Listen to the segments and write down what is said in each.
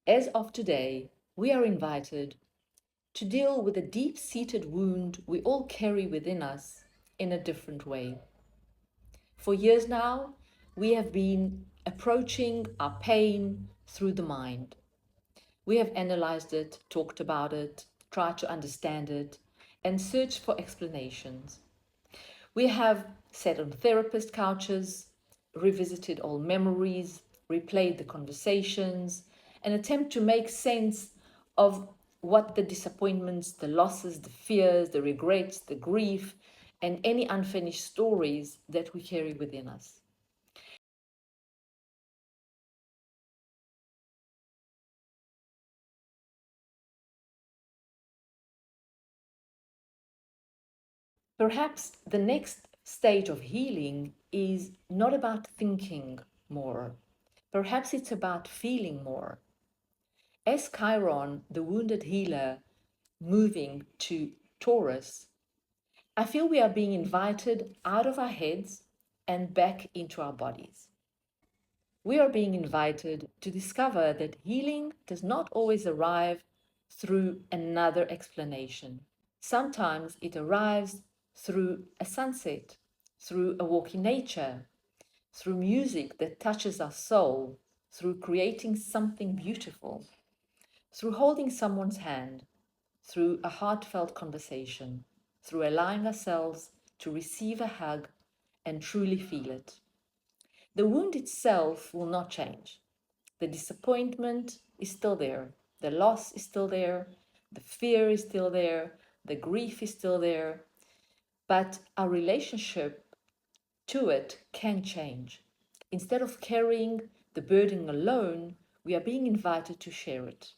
As of today, we are invited to deal with a deep-seated wound we all carry within us in a different way. For years now, we have been approaching our pain through the mind. We have analyzed it, talked about it, tried to understand it, and searched for explanations. We have sat on therapist couches, revisited old memories, replayed the conversations, and attempt to make sense of what the disappointments, the losses, the fears, the regrets, the grief, and any unfinished stories that we carry within us. Perhaps the next stage of healing is not about thinking more. Perhaps it's about feeling more. As Chiron, the wounded healer, moving to Taurus, I feel we are being invited out of our heads and back into our bodies. We are being invited to discover that healing does not always arrive through another explanation. Sometimes it arrives through a sunset, through a walk in nature, through music that touches our soul, through creating something beautiful, through holding someone's hand, through a heartfelt conversation, through allowing ourselves to receive a hug and truly feel it. The wound itself will not change. The disappointment is still there. The loss is still there. The fear is still there. The grief is still there. But our relationship to it can change. Instead of carrying the burden alone, we are being invited to share it.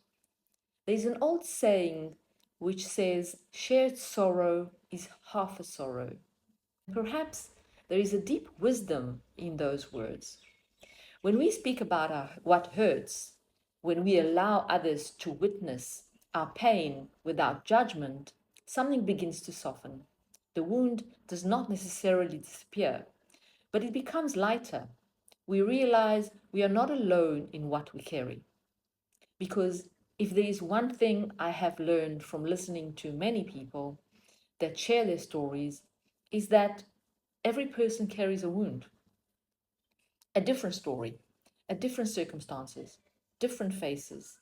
There's an old saying which says, shared sorrow is half a sorrow. Perhaps there is a deep wisdom in those words. When we speak about what hurts, when we allow others to witness our pain without judgment, something begins to soften. The wound does not necessarily disappear, but it becomes lighter. We realize we are not alone in what we carry. Because if there is one thing I have learned from listening to many people that share their stories, is that every person carries a wound, a different story, a different circumstances, different faces.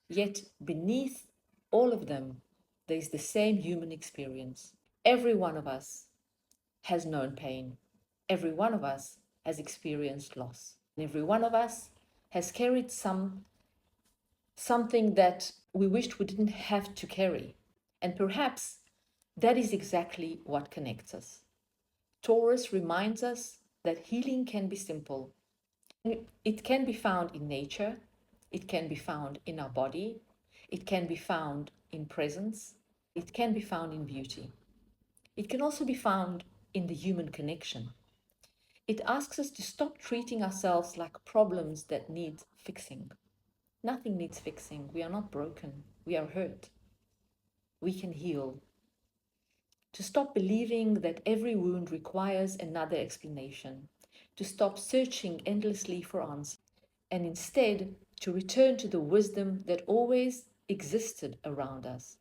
Yet beneath all of them, there is the same human experience. Every one of us has known pain. Every one of us has experienced loss. And every one of us has carried something that we wished we didn't have to carry. And perhaps that is exactly what connects us. Taurus reminds us that healing can be simple. It can be found in nature, it can be found in our body, it can be found in presence, it can be found in beauty. It can also be found in the human connection. It asks us to stop treating ourselves like problems that need fixing. Nothing needs fixing. We are not broken. We are hurt. We can heal. To stop believing that every wound requires another explanation. To stop searching endlessly for answers. And instead, to return to the wisdom that always existed around us.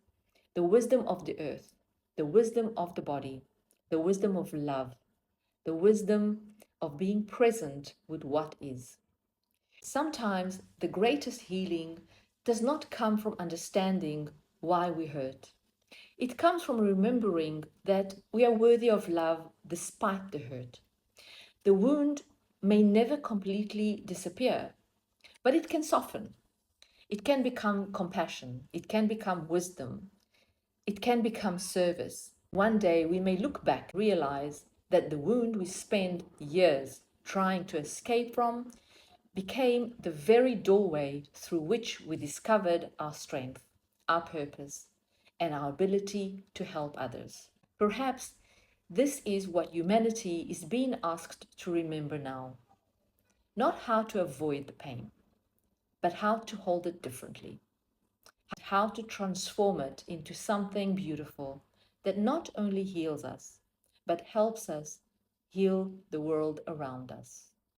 The wisdom of the earth. The wisdom of the body. The wisdom of love. The wisdom of being present with what is. Sometimes the greatest healing does not come from understanding why we hurt. It comes from remembering that we are worthy of love despite the hurt. The wound may never completely disappear, but it can soften. It can become compassion. It can become wisdom. It can become service. One day we may look back, realize that the wound we spent years trying to escape from became the very doorway through which we discovered our strength, our purpose, and our ability to help others. Perhaps this is what humanity is being asked to remember now. Not how to avoid the pain, but how to hold it differently, how to transform it into something beautiful that not only heals us, but helps us heal the world around us.